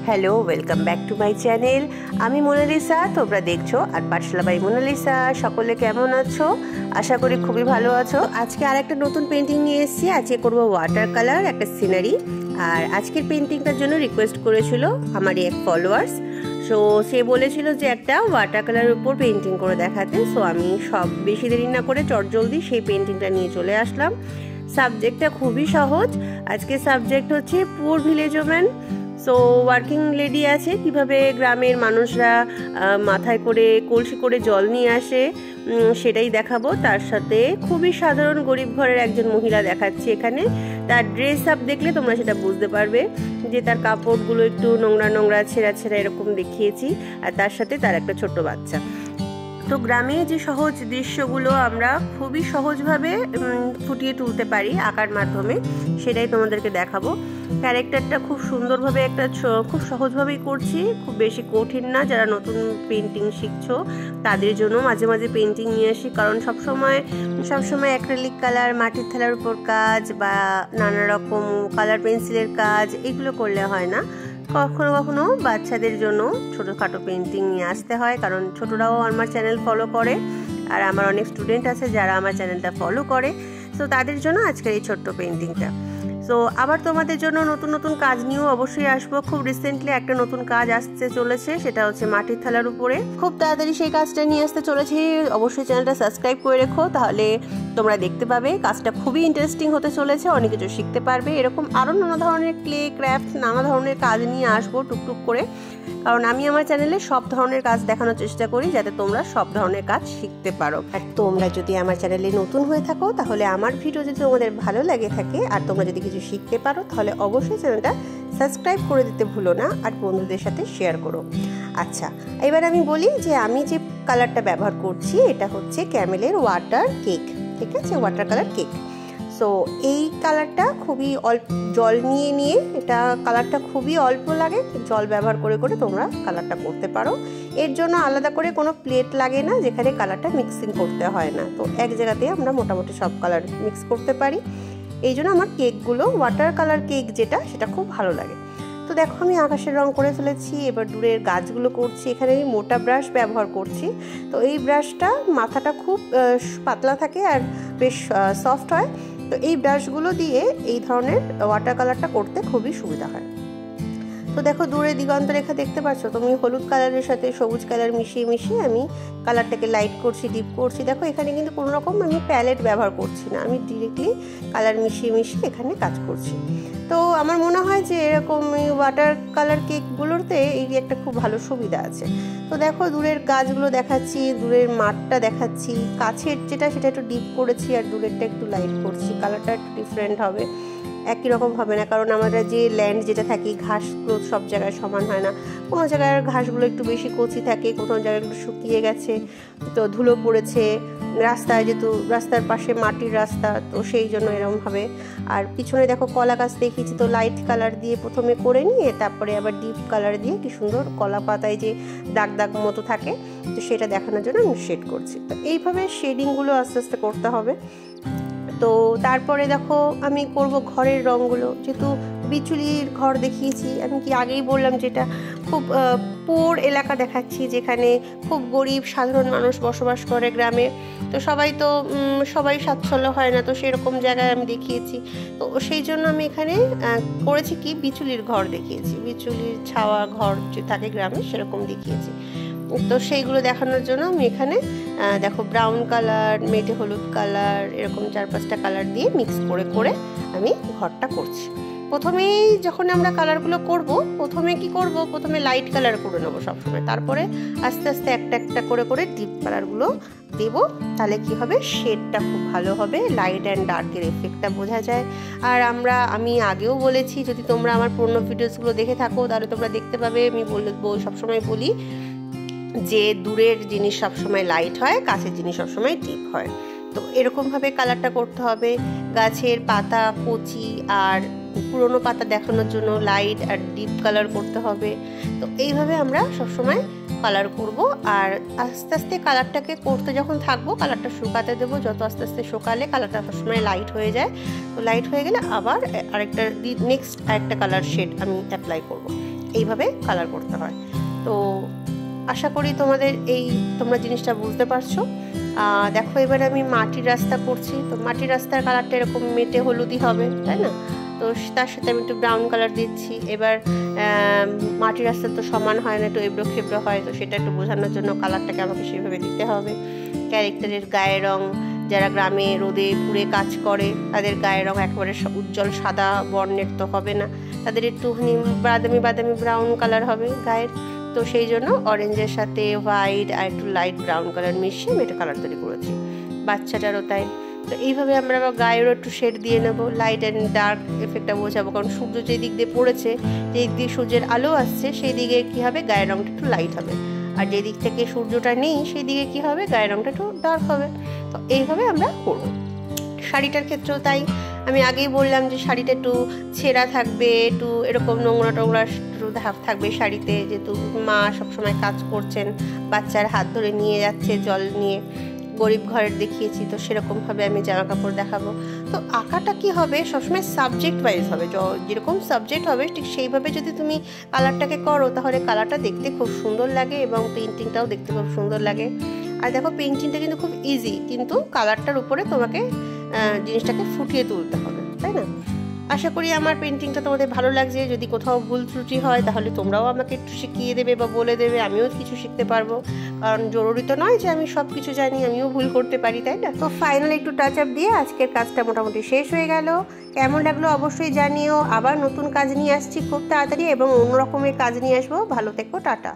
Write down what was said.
Hello, welcome back to my channel. আমি Mona Lisa, তোমরা দেখছো আর পাঠশালা বাই মোনালিসা। সকলে কেমন আছো? আশা করি খুবই ভালো আছো। আজকে আর একটা নতুন পেন্টিং নিয়ে এসেছি। আজকে করবো ওয়াটার কালার, একটা সিনারি। আর আজকের পেন্টিংটার জন্য রিকোয়েস্ট করেছিল আমারই এক ফলোয়ার্স। সো সে বলেছিল যে একটা ওয়াটার কালারের উপর পেন্টিং করে দেখাতে। সো আমি বেশি দেরি না করে চটজলদি সেই পেন্টিংটা নিয়ে চলে আসলাম। সাবজেক্টটা খুবই সহজ। আজকে সাবজেক্ট হচ্ছে poor village woman. So working lady আছে, কিভাবে গ্রামের মানুষরা মাথায় করে কলসি করে জল নিয়ে আসে সেটাই দেখাবো। তার সাথে খুবই সাধারণ গরিব ঘরের একজন মহিলা দেখাচ্ছি এখানে। তার ড্রেস আপ দেখলে তোমরা সেটা বুঝতে পারবে যে তার কাপড়গুলো একটু নোংরা নোংরা ছেঁড়া ছেঁড়া এরকম দেখিয়েছি। আর তার সাথে তার একটা ছোট্ট বাচ্চা। তো গ্রামে যে সহজ দৃশ্যগুলো আমরা খুবই সহজভাবে ফুটিয়ে তুলতে পারি আঁকার মাধ্যমে, সেটাই তোমাদেরকে দেখাবো। ক্যারেক্টারটা খুব সুন্দরভাবে খুব সহজভাবেই করছি, খুব বেশি কঠিন না। যারা নতুন পেন্টিং শিখছো তাদের জন্য মাঝে মাঝে পেন্টিং নিয়ে আসি, কারণ সবসময় অ্যাক্রিলিক কালার, মাটির থালার উপর কাজ বা নানা রকম কালার পেন্সিলের কাজ এগুলো করলে হয় না। কখনো কখনো বাচ্চাদের জন্য ছোটোখাটো পেন্টিং নিয়ে আসতে হয়, কারণ ছোটরাও আমার চ্যানেল ফলো করে আর আমার অনেক স্টুডেন্ট আছে যারা আমার চ্যানেলটা ফলো করে। সো তাদের জন্য আজকের এই ছোট্ট পেন্টিংটা। সো আবার তোমাদের জন্য নতুন নতুন কাজ নিয়েও অবশ্যই আসবো। খুব রিসেন্টলি একটা নতুন কাজ আসতে চলেছে, সেটা হচ্ছে মাটির থালার উপরে। খুব তাড়াতাড়ি সেই কাজটা নিয়ে আসতে চলেছি। অবশ্যই চ্যানেলটা সাবস্ক্রাইব করে রেখো, তাহলে তোমরা দেখতে পাবে। কাজটা খুবই ইন্টারেস্টিং হতে চলেছে, অনেক কিছু শিখতে পারবে। এরকম আরও নানা ধরনের ক্লে ক্রাফট, নানা ধরনের কাজ নিয়ে আসবো টুকটুক করে, কারণ আমি আমার চ্যানেলে সব ধরনের কাজ দেখানোর চেষ্টা করি যাতে তোমরা সব ধরনের কাজ শিখতে পারো। আর তোমরা যদি আমার চ্যানেলে নতুন হয়ে থাকো, তাহলে আমার ভিডিও যদি তোমাদের ভালো লাগে থাকে আর তোমরা যদি কিছু শিখতে পারো, তাহলে অবশ্যই চ্যানেলটা সাবস্ক্রাইব করে দিতে ভুলো না আর বন্ধুদের সাথে শেয়ার করো। আচ্ছা, এবার আমি বলি যে আমি যে কালারটা ব্যবহার করছি এটা হচ্ছে ক্যামেলের ওয়াটার কেক। ঠিক আছে, ওয়াটার কালার কেক। সো এই কালারটা খুবই অল্প জল নিয়ে এটা কালারটা খুবই অল্প লাগে। জল ব্যবহার করে করে তোমরা কালারটা করতে পারো। এর জন্য আলাদা করে কোনো প্লেট লাগে না যেখানে কালারটা মিক্সিং করতে হয় না। তো এক জায়গাতেই আমরা মোটামুটি সব কালার মিক্স করতে পারি। এই জন্য আমার কেকগুলো ওয়াটার কালার কেক সেটা খুব ভালো লাগে। তো দেখো আমি আকাশের রং করে ফেলেছি। এবার দূরের গাছগুলো করছি। এখানে আমি মোটা ব্রাশ ব্যবহার করছি। তো এই ব্রাশটা মাথাটা খুব পাতলা থাকে আর বেশ সফট হয়। তো এই ব্রাশগুলো দিয়ে এই ধরনের ওয়াটার কালারটা করতে খুবই সুবিধা হয়। তো দেখো দূরে দিগন্ত রেখা দেখতে পাচ্ছ তুমি, হলুদ কালারের সাথে সবুজ কালার মিশিয়ে আমি কালারটাকে লাইট করছি, ডিপ করছি। দেখো এখানে কিন্তু কোনো রকম আমি প্যালেট ব্যবহার করছি না, আমি ডিরেক্টলি কালার মিশিয়ে এখানে কাজ করছি। তো আমার মনে হয় যে এরকম ওয়াটার কালার কেকগুলোতে এই একটা খুব ভালো সুবিধা আছে। তো দেখো দূরের গাছগুলো দেখাচ্ছি, দূরের মাঠটা দেখাচ্ছি। কাছের সেটা একটু ডিপ করেছি আর দূরেরটা একটু লাইট করছি। কালারটা একটু ডিফারেন্ট হবে, একই রকম হবে না, কারণ আমরা যে ল্যান্ড যেটা থাকি ঘাসগুলো সব জায়গায় সমান হয় না। কোনো জায়গায় ঘাসগুলো একটু বেশি কচি থাকে, কোনো জায়গায় একটু শুকিয়ে গেছে, তো ধুলো পড়েছে রাস্তায়, যেহেতু রাস্তার পাশে মাটির রাস্তা, তো সেই জন্য এরকম হবে। আর পিছনে দেখো কলা গাছ দেখিয়েছি, তো লাইট কালার দিয়ে প্রথমে করে নিয়ে তারপরে আবার ডিপ কালার দিয়ে কি সুন্দর কলা পাতায় যে দাগ দাগ মতো থাকে, তো সেটা দেখানোর জন্য আমি শেড করছি। তো এইভাবে শেডিংগুলো আস্তে আস্তে করতে হবে। তো তারপরে দেখো আমি করব ঘরের রঙগুলো। যেহেতু বিচুলির ঘর দেখিয়েছি, আমি কি আগেই বললাম যেটা খুব পুয়ার এলাকা দেখাচ্ছি, যেখানে খুব গরিব সাধারণ মানুষ বসবাস করে গ্রামে। তো সবাই স্বাচ্ছল্য হয় না, তো সেরকম জায়গায় আমি দেখিয়েছি। তো সেই জন্য আমি এখানে করেছি কি বিচুলির ঘর দেখিয়েছি, বিচুলির ছাওয়া ঘর যে থাকে গ্রামে সেরকম দেখিয়েছি। তো সেইগুলো দেখানোর জন্য আমি এখানে দেখো ব্রাউন কালার, মেটে হলুদ কালার, এরকম 4-5টা কালার দিয়ে মিক্স করে করে আমি ঘরটা করছি। প্রথমেই যখন আমরা কালারগুলো করব, প্রথমে লাইট কালার করে নেবো সবসময়, তারপরে আস্তে আস্তে একটা একটা করে করে ডিপ কালারগুলো দেবো। তাহলে কি হবে, শেডটা খুব ভালো হবে, লাইট অ্যান্ড ডার্কের এফেক্টটা বোঝা যায়। আর আমি আগেও বলেছি, যদি তোমরা আমার পুরনো ভিডিওসগুলো দেখে থাকো তাহলে তোমরা দেখতে পাবে, আমি সবসময় বলি যে দূরের জিনিস সবসময় লাইট হয়, কাছের জিনিস সবসময় ডিপ হয়। তো এরকমভাবে কালারটা করতে হবে। গাছের পাতা কচি আর পুরনো পাতা দেখানোর জন্য লাইট আর ডিপ কালার করতে হবে। তো এইভাবে আমরা সবসময় কালার করব। আর আস্তে আস্তে কালারটাকে করতে যখন থাকবো, কালারটা শুকাতে দেবো। যত আস্তে আস্তে শুকালে কালারটা সবসময় লাইট হয়ে যায়। তো লাইট হয়ে গেলে আবার আরেকটা কালার শেড আমি অ্যাপ্লাই করব। এইভাবে কালার করতে হয়। তো আশা করি তোমরা জিনিসটা বুঝতে পারছো। দেখো এবার আমি মাটির রাস্তা করছি। তো মাটির রাস্তার কালারটা এরকম মেটে হলুদি হবে, তাই না? তো তার সাথে আমি একটু ব্রাউন কালার দিচ্ছি। এবার মাটির রাস্তা তো সমান হয় না, একটু এবড়ো খেবড়ো হয়, তো সেটা একটু বোঝানোর জন্য কালারটাকে আমাকে সেভাবে দিতে হবে। ক্যারেক্টারের গায়ের রং, যারা গ্রামে রোদে পুড়ে কাজ করে তাদের গায়ের রং একেবারে উজ্জ্বল সাদা বর্ণের তো হবে না, তাদের একটুখানি বাদামি বাদামি ব্রাউন কালার হবে গায়ের। তো সেই জন্য অরেঞ্জের সাথে হোয়াইট আর একটু লাইট ব্রাউন কালার মিশিয়ে আমি একটা কালার তৈরি করেছি। বাচ্চাটারও তাই। তো এইভাবে আমরা গায়েরও একটু শেড দিয়ে নেবো, লাইট অ্যান্ড ডার্ক এফেক্টটা বোঝাবো। কারণ সূর্য যেই দিক দিয়ে পড়েছে, যেই দিক সূর্যের আলো আসছে সেই দিকে কী হবে, গায়ের রঙটা একটু লাইট হবে, আর যে দিক থেকে সূর্যটা নেই সেই দিকে কী হবে, গায়ের রঙটা একটু ডার্ক হবে। তো এইভাবে আমরা করবো। শাড়িটার ক্ষেত্রেও তাই। আমি আগেই বললাম যে শাড়িটা একটু ছেঁড়া থাকবে, একটু এরকম নোংরা টোংরা একটু ধাপ থাকবে শাড়িতে, যেহেতু মা সবসময় কাজ করছেন, বাচ্চার হাত ধরে নিয়ে যাচ্ছে জল নিয়ে, গরিব ঘরের দেখিয়েছি, তো সেরকমভাবে আমি জামা কাপড় দেখাবো। তো আঁকাটা কি হবে, সবসময় সাবজেক্ট ওয়াইজ হবে, যেরকম সাবজেক্ট হবে ঠিক সেইভাবে যদি তুমি কালারটাকে করো তাহলে কালারটা দেখতে খুব সুন্দর লাগে এবং পেইন্টিংটাও দেখতে খুব সুন্দর লাগে। আর দেখো পেইন্টিংটা কিন্তু খুব ইজি, কিন্তু কালারটার উপরে তোমাকে জিনিসটাকে ফুটিয়ে তুলতে হবে, তাই না? আশা করি আমার পেইন্টিংটা তোমাদের ভালো লাগছে। যদি কোথাও ভুল ত্রুটি হয় তাহলে তোমরাও আমাকে একটু শিখিয়ে দেবে বা বলে দেবে, আমিও কিছু শিখতে পারবো। কারণ জরুরি তো নয় যে আমি সব কিছু জানি, আমিও ভুল করতে পারি, তাই না? তো ফাইনাল একটু টাচ আপ দিয়ে আজকের কাজটা মোটামুটি শেষ হয়ে গেল। কেমন লাগলো অবশ্যই জানিও। আবার নতুন কাজ নিয়ে আসছি খুব তাড়াতাড়ি এবং অন্য রকমের কাজ নিয়ে আসবো। ভালো থেকো, টাটা।